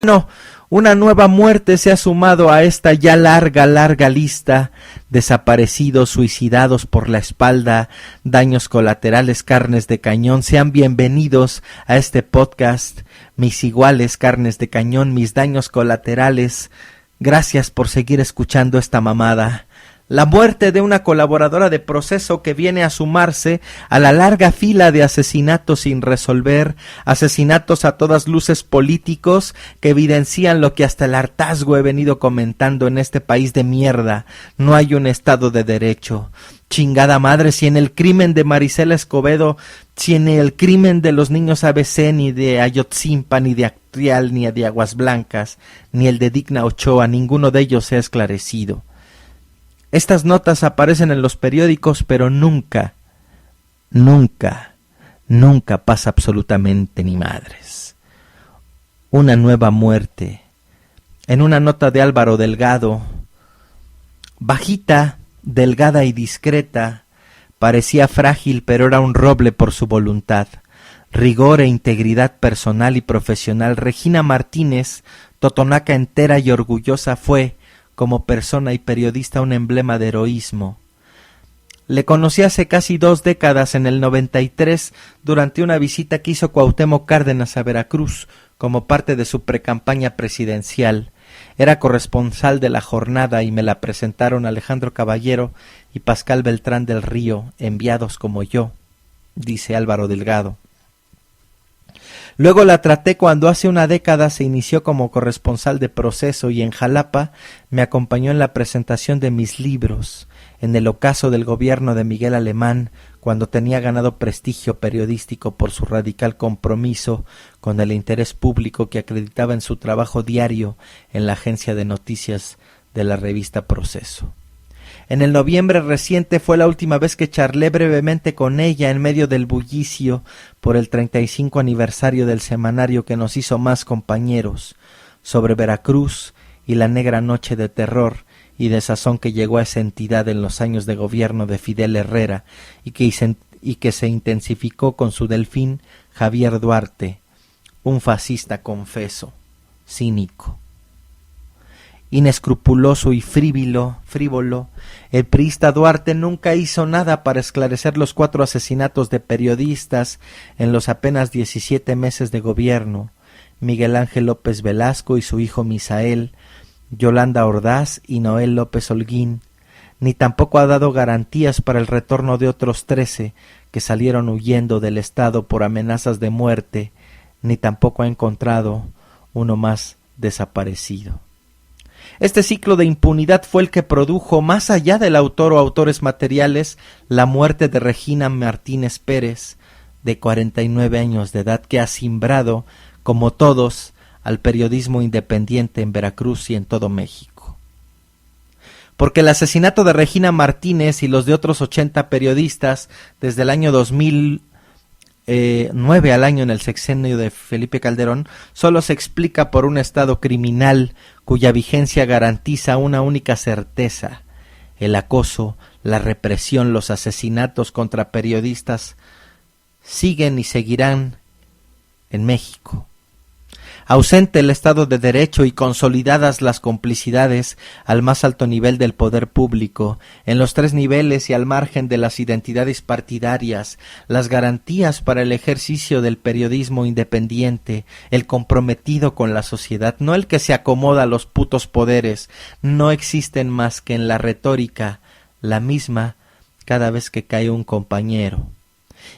No, una nueva muerte se ha sumado a esta ya larga lista. Desaparecidos, suicidados por la espalda, daños colaterales, carnes de cañón. Sean bienvenidos a este podcast, mis iguales, carnes de cañón, mis daños colaterales. Gracias por seguir escuchando esta mamada. La muerte de una colaboradora de Proceso que viene a sumarse a la larga fila de asesinatos sin resolver, asesinatos a todas luces políticos que evidencian lo que hasta el hartazgo he venido comentando en este país de mierda. No hay un Estado de Derecho. Chingada madre, si en el crimen de Marisela Escobedo, si en el crimen de los niños ABC, ni de Ayotzinapa, ni de Actrial, ni de Aguas Blancas, ni el de Digna Ochoa, ninguno de ellos se ha esclarecido. Estas notas aparecen en los periódicos, pero nunca pasa absolutamente ni madres. Una nueva muerte. En una nota de Álvaro Delgado, bajita, delgada y discreta, parecía frágil, pero era un roble por su voluntad, rigor e integridad personal y profesional. Regina Martínez, totonaca entera y orgullosa, fue, como persona y periodista, un emblema de heroísmo. Le conocí hace casi 2 décadas, en el 93, durante una visita que hizo Cuauhtémoc Cárdenas a Veracruz como parte de su precampaña presidencial. Era corresponsal de La Jornada y me la presentaron Alejandro Caballero y Pascal Beltrán del Río, enviados como yo, dice Álvaro Delgado. Luego la traté cuando hace una década se inició como corresponsal de Proceso y en Jalapa me acompañó en la presentación de mis libros, en el ocaso del gobierno de Miguel Alemán, cuando tenía ganado prestigio periodístico por su radical compromiso con el interés público que acreditaba en su trabajo diario en la agencia de noticias de la revista Proceso. En el noviembre reciente fue la última vez que charlé brevemente con ella en medio del bullicio por el 35 aniversario del semanario que nos hizo más compañeros, sobre Veracruz y la negra noche de terror y desazón que llegó a esa entidad en los años de gobierno de Fidel Herrera y que se intensificó con su delfín Javier Duarte, un fascista confeso, cínico. Inescrupuloso y frívolo, el priista Duarte nunca hizo nada para esclarecer los 4 asesinatos de periodistas en los apenas 17 meses de gobierno: Miguel Ángel López Velasco y su hijo Misael, Yolanda Ordaz y Noel López Holguín, ni tampoco ha dado garantías para el retorno de otros 13 que salieron huyendo del Estado por amenazas de muerte, ni tampoco ha encontrado uno más desaparecido. Este ciclo de impunidad fue el que produjo, más allá del autor o autores materiales, la muerte de Regina Martínez Pérez, de 49 años de edad, que ha cimbrado, como todos, al periodismo independiente en Veracruz y en todo México. Porque el asesinato de Regina Martínez y los de otros 80 periodistas desde el año 2009 al año en el sexenio de Felipe Calderón solo se explica por un Estado criminal cuya vigencia garantiza una única certeza: el acoso, la represión, los asesinatos contra periodistas siguen y seguirán en México. Ausente el Estado de Derecho y consolidadas las complicidades al más alto nivel del poder público, en los 3 niveles y al margen de las identidades partidarias, las garantías para el ejercicio del periodismo independiente, el comprometido con la sociedad, no el que se acomoda a los putos poderes, no existen más que en la retórica, la misma cada vez que cae un compañero.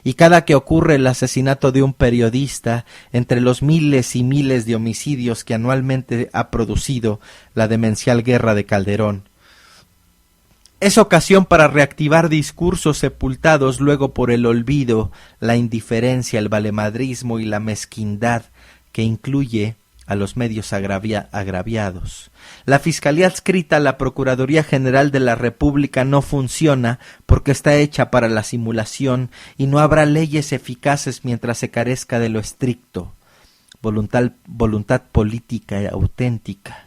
Y cada que ocurre el asesinato de un periodista, entre los miles y miles de homicidios que anualmente ha producido la demencial guerra de Calderón, es ocasión para reactivar discursos sepultados luego por el olvido, la indiferencia, el valemadrismo y la mezquindad que incluye a los medios agraviados. La Fiscalía adscrita a la Procuraduría General de la República no funciona porque está hecha para la simulación y no habrá leyes eficaces mientras se carezca de lo estricto, voluntad política y auténtica.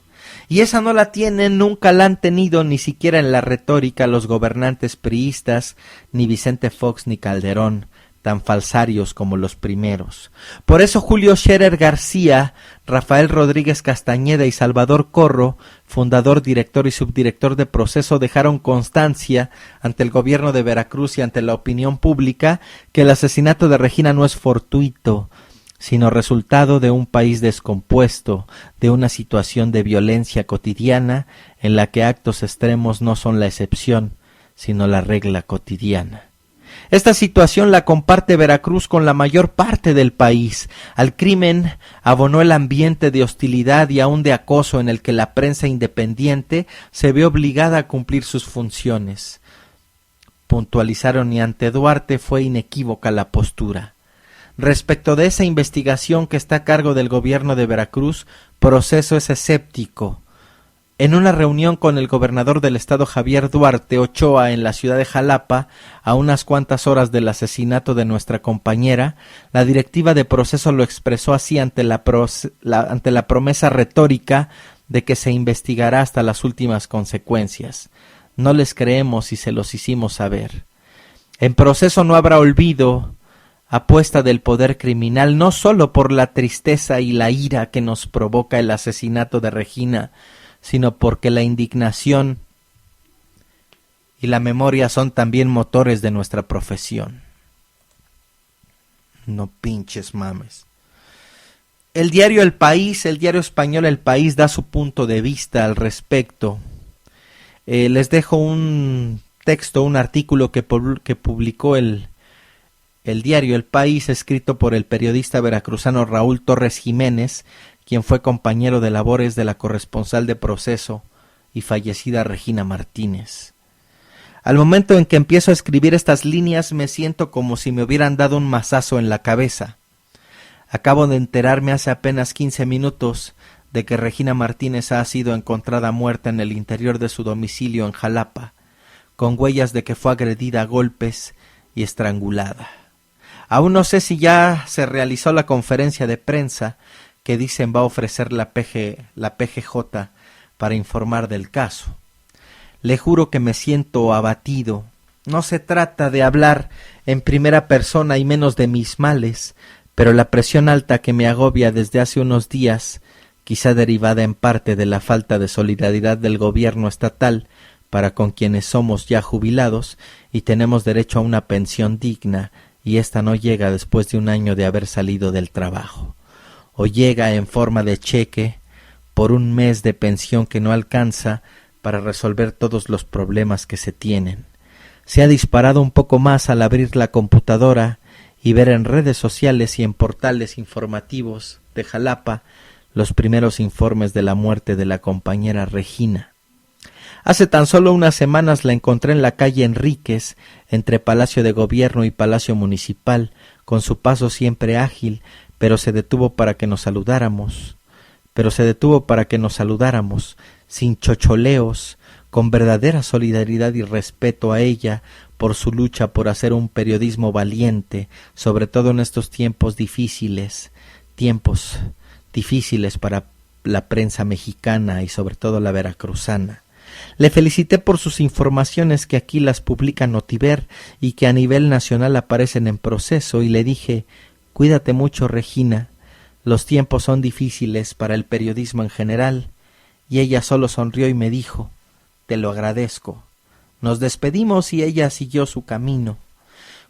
Y esa no la tienen, nunca la han tenido, ni siquiera en la retórica, los gobernantes priistas, ni Vicente Fox ni Calderón, tan falsarios como los primeros. Por eso Julio Scherer García, Rafael Rodríguez Castañeda y Salvador Corro, fundador, director y subdirector de Proceso, dejaron constancia ante el gobierno de Veracruz y ante la opinión pública que el asesinato de Regina no es fortuito, sino resultado de un país descompuesto, de una situación de violencia cotidiana en la que actos extremos no son la excepción, sino la regla cotidiana. Esta situación la comparte Veracruz con la mayor parte del país. Al crimen abonó el ambiente de hostilidad y aun de acoso en el que la prensa independiente se ve obligada a cumplir sus funciones. Puntualizaron y ante Duarte fue inequívoca la postura. Respecto de esa investigación que está a cargo del gobierno de Veracruz, Proceso es escéptico. En una reunión con el gobernador del estado Javier Duarte Ochoa en la ciudad de Jalapa, a unas cuantas horas del asesinato de nuestra compañera, la directiva de Proceso lo expresó así ante la promesa retórica de que se investigará hasta las últimas consecuencias. No les creemos y se los hicimos saber. En Proceso no habrá olvido, apuesta del poder criminal, no solo por la tristeza y la ira que nos provoca el asesinato de Regina, sino porque la indignación y la memoria son también motores de nuestra profesión. No pinches mames. El diario El País, el diario español El País, da su punto de vista al respecto. Les dejo un texto, un artículo que publicó el diario El País, escrito por el periodista veracruzano Raúl Torres Jiménez, quien fue compañero de labores de la corresponsal de Proceso y fallecida Regina Martínez. Al momento en que empiezo a escribir estas líneas me siento como si me hubieran dado un mazazo en la cabeza. Acabo de enterarme hace apenas 15 minutos de que Regina Martínez ha sido encontrada muerta en el interior de su domicilio en Jalapa, con huellas de que fue agredida a golpes y estrangulada. Aún no sé si ya se realizó la conferencia de prensa que dicen va a ofrecer la PGJ para informar del caso. Le juro que me siento abatido. No se trata de hablar en primera persona y menos de mis males, pero la presión alta que me agobia desde hace unos días, quizá derivada en parte de la falta de solidaridad del gobierno estatal para con quienes somos ya jubilados y tenemos derecho a una pensión digna, y esta no llega después de un año de haber salido del trabajo, o llega en forma de cheque por un mes de pensión que no alcanza para resolver todos los problemas que se tienen. Se ha disparado un poco más al abrir la computadora y ver en redes sociales y en portales informativos de Jalapa los primeros informes de la muerte de la compañera Regina. Hace tan solo unas semanas la encontré en la calle Enríquez, entre Palacio de Gobierno y Palacio Municipal, con su paso siempre ágil, pero se detuvo para que nos saludáramos, sin chocholeos, con verdadera solidaridad y respeto a ella por su lucha por hacer un periodismo valiente, sobre todo en estos tiempos difíciles para la prensa mexicana y sobre todo la veracruzana. Le felicité por sus informaciones que aquí las publica Notiver y que a nivel nacional aparecen en Proceso, y le dije: cuídate mucho, Regina, los tiempos son difíciles para el periodismo en general. Y ella solo sonrió y me dijo: te lo agradezco. Nos despedimos y ella siguió su camino.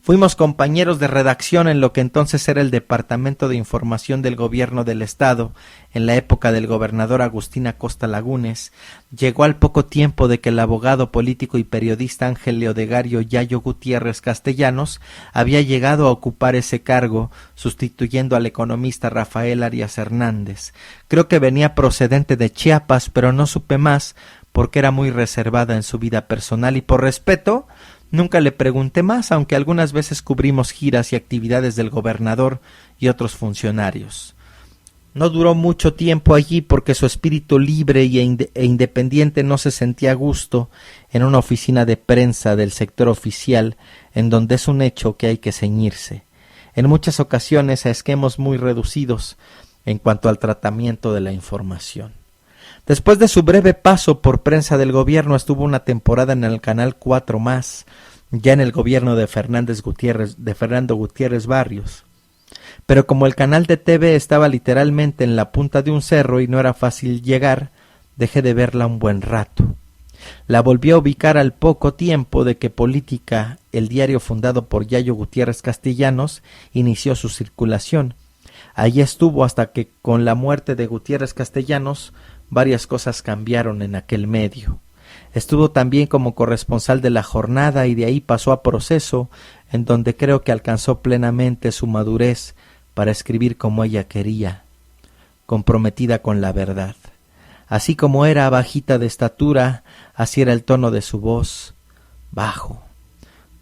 Fuimos compañeros de redacción en lo que entonces era el Departamento de Información del Gobierno del Estado, en la época del gobernador Agustín Acosta Lagunes. Llegó al poco tiempo de que el abogado, político y periodista Ángel Leodegario Yayo Gutiérrez Castellanos había llegado a ocupar ese cargo, sustituyendo al economista Rafael Arias Hernández. Creo que venía procedente de Chiapas, pero no supe más porque era muy reservada en su vida personal y por respeto nunca le pregunté más, aunque algunas veces cubrimos giras y actividades del gobernador y otros funcionarios. No duró mucho tiempo allí porque su espíritu libre e independiente no se sentía a gusto en una oficina de prensa del sector oficial, en donde es un hecho que hay que ceñirse, en muchas ocasiones a esquemas muy reducidos en cuanto al tratamiento de la información. Después de su breve paso por prensa del gobierno, estuvo una temporada en el Canal 4+, ya en el gobierno de Fernando Gutiérrez Barrios. Pero como el canal de TV estaba literalmente en la punta de un cerro y no era fácil llegar, dejé de verla un buen rato. La volví a ubicar al poco tiempo de que Política, el diario fundado por Yayo Gutiérrez Castellanos, inició su circulación. Allí estuvo hasta que, con la muerte de Gutiérrez Castellanos, varias cosas cambiaron en aquel medio. Estuvo también como corresponsal de La Jornada y de ahí pasó a Proceso, en donde creo que alcanzó plenamente su madurez para escribir como ella quería, comprometida con la verdad. Así como era bajita de estatura, así era el tono de su voz, bajo.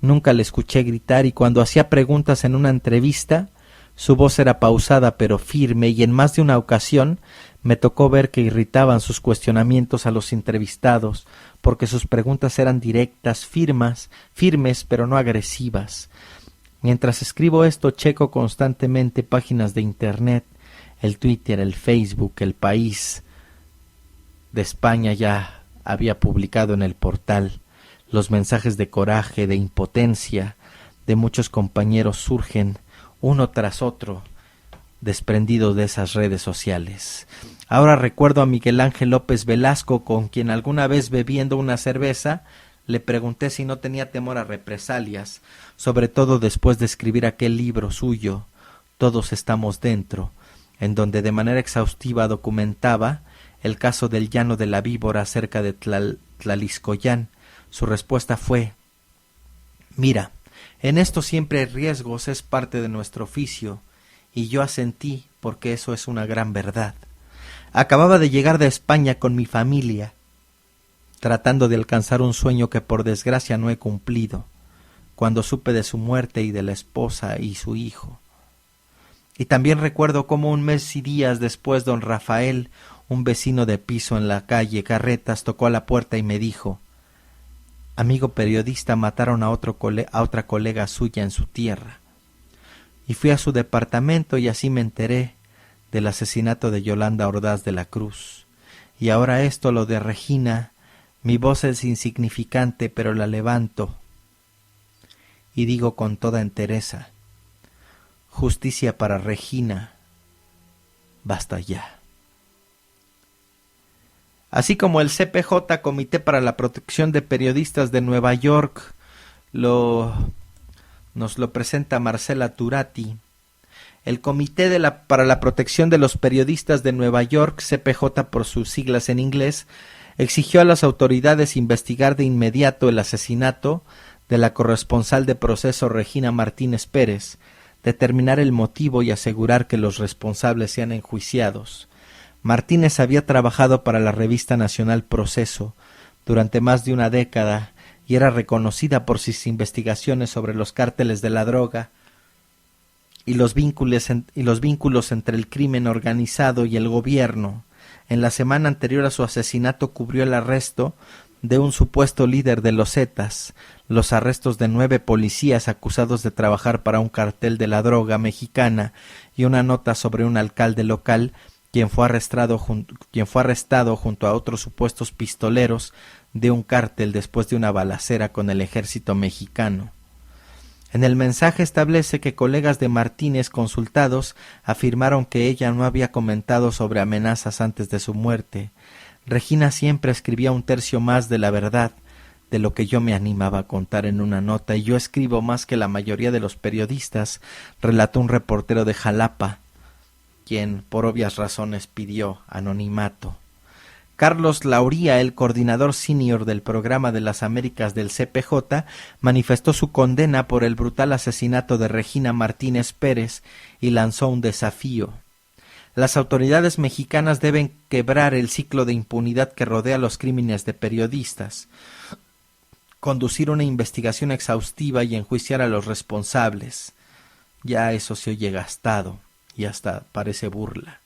Nunca le escuché gritar y cuando hacía preguntas en una entrevista, su voz era pausada pero firme y en más de una ocasión me tocó ver que irritaban sus cuestionamientos a los entrevistados porque sus preguntas eran directas, firmes pero no agresivas. Mientras escribo esto checo constantemente páginas de internet, el Twitter, el Facebook, El País de España ya había publicado en el portal. Los mensajes de coraje, de impotencia de muchos compañeros surgen uno tras otro, desprendidos de esas redes sociales. Ahora recuerdo a Miguel Ángel López Velasco, con quien alguna vez bebiendo una cerveza le pregunté si no tenía temor a represalias, sobre todo después de escribir aquel libro suyo, Todos estamos dentro, en donde de manera exhaustiva documentaba el caso del llano de la víbora cerca de Tlaliscoyán. Su respuesta fue: mira, en esto siempre hay riesgos, es parte de nuestro oficio, y yo asentí porque eso es una gran verdad. Acababa de llegar de España con mi familia, tratando de alcanzar un sueño que por desgracia no he cumplido, cuando supe de su muerte y de la esposa y su hijo. Y también recuerdo cómo un mes y días después don Rafael, un vecino de piso en la calle Carretas, tocó a la puerta y me dijo: amigo periodista, mataron a otra colega suya en su tierra. Y fui a su departamento y así me enteré del asesinato de Yolanda Ordaz de la Cruz. Y ahora esto, lo de Regina, mi voz es insignificante, pero la levanto y digo con toda entereza: justicia para Regina, basta ya. Así como el CPJ, Comité para la Protección de Periodistas de Nueva York, nos lo presenta Marcela Turati. El Comité para la Protección de los Periodistas de Nueva York, CPJ por sus siglas en inglés, exigió a las autoridades investigar de inmediato el asesinato de la corresponsal de Proceso Regina Martínez Pérez, determinar el motivo y asegurar que los responsables sean enjuiciados. Martínez había trabajado para la revista nacional Proceso durante más de una década y era reconocida por sus investigaciones sobre los cárteles de la droga y los vínculos entre el crimen organizado y el gobierno. En la semana anterior a su asesinato cubrió el arresto de un supuesto líder de los Zetas, los arrestos de 9 policías acusados de trabajar para un cartel de la droga mexicana y una nota sobre un alcalde local quien fue arrestado junto a otros supuestos pistoleros de un cártel después de una balacera con el ejército mexicano. En el mensaje establece que colegas de Martínez consultados afirmaron que ella no había comentado sobre amenazas antes de su muerte. Regina siempre escribía un tercio más de la verdad de lo que yo me animaba a contar en una nota, y yo escribo más que la mayoría de los periodistas, relató un reportero de Jalapa, quien por obvias razones pidió anonimato. Carlos Lauría, el coordinador senior del Programa de las Américas del CPJ, manifestó su condena por el brutal asesinato de Regina Martínez Pérez y lanzó un desafío. Las autoridades mexicanas deben quebrar el ciclo de impunidad que rodea los crímenes de periodistas, conducir una investigación exhaustiva y enjuiciar a los responsables. Ya eso se oye gastado y hasta parece burla.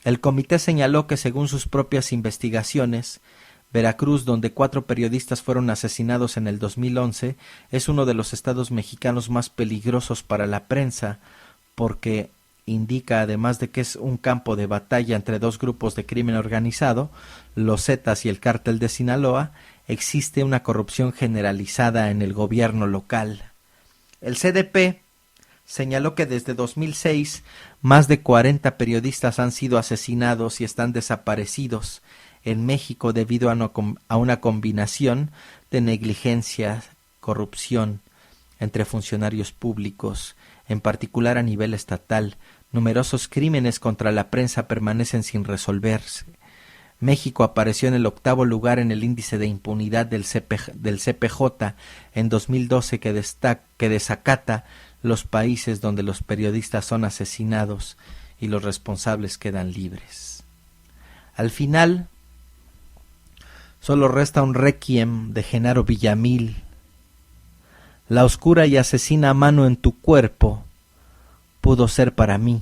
El comité señaló que según sus propias investigaciones, Veracruz, donde 4 periodistas fueron asesinados en el 2011, es uno de los estados mexicanos más peligrosos para la prensa, porque indica, además de que es un campo de batalla entre 2 grupos de crimen organizado, los Zetas y el cártel de Sinaloa, existe una corrupción generalizada en el gobierno local. El CDP señaló que desde 2006 más de 40 periodistas han sido asesinados y están desaparecidos en México debido a una combinación de negligencia, corrupción entre funcionarios públicos, en particular a nivel estatal. Numerosos crímenes contra la prensa permanecen sin resolverse. México apareció en el 8º lugar en el índice de impunidad del CPJ en 2012 que desacata los países donde los periodistas son asesinados y los responsables quedan libres. Al final, solo resta un requiem de Genaro Villamil. La oscura y asesina mano en tu cuerpo pudo ser para mí,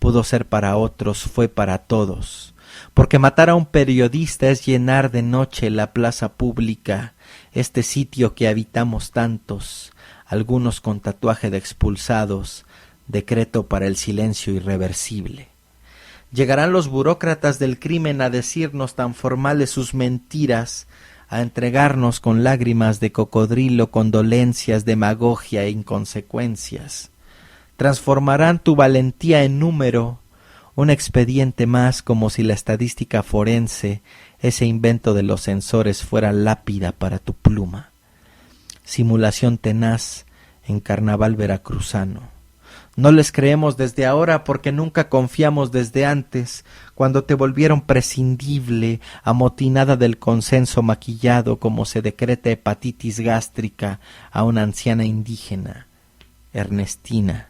pudo ser para otros, fue para todos. Porque matar a un periodista es llenar de noche la plaza pública, este sitio que habitamos tantos, algunos con tatuaje de expulsados, decreto para el silencio irreversible. Llegarán los burócratas del crimen a decirnos tan formales sus mentiras, a entregarnos con lágrimas de cocodrilo condolencias, demagogia e inconsecuencias. Transformarán tu valentía en número, un expediente más, como si la estadística forense, ese invento de los censores, fuera lápida para tu pluma. Simulación tenaz en carnaval veracruzano. No les creemos desde ahora porque nunca confiamos desde antes, cuando te volvieron prescindible, amotinada del consenso maquillado como se decreta hepatitis gástrica a una anciana indígena, Ernestina,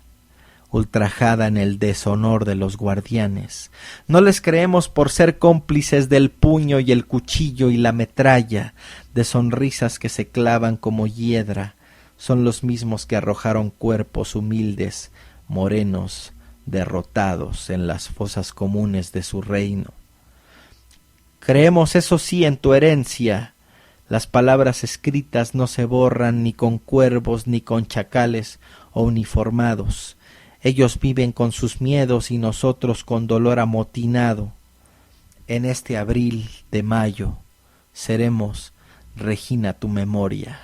ultrajada en el deshonor de los guardianes. No les creemos por ser cómplices del puño y el cuchillo y la metralla, de sonrisas que se clavan como hiedra. Son los mismos que arrojaron cuerpos humildes, morenos, derrotados en las fosas comunes de su reino. Creemos, eso sí, en tu herencia. Las palabras escritas no se borran ni con cuervos ni con chacales o uniformados. Ellos viven con sus miedos y nosotros con dolor amotinado. En este abril de mayo seremos, Regina, tu memoria.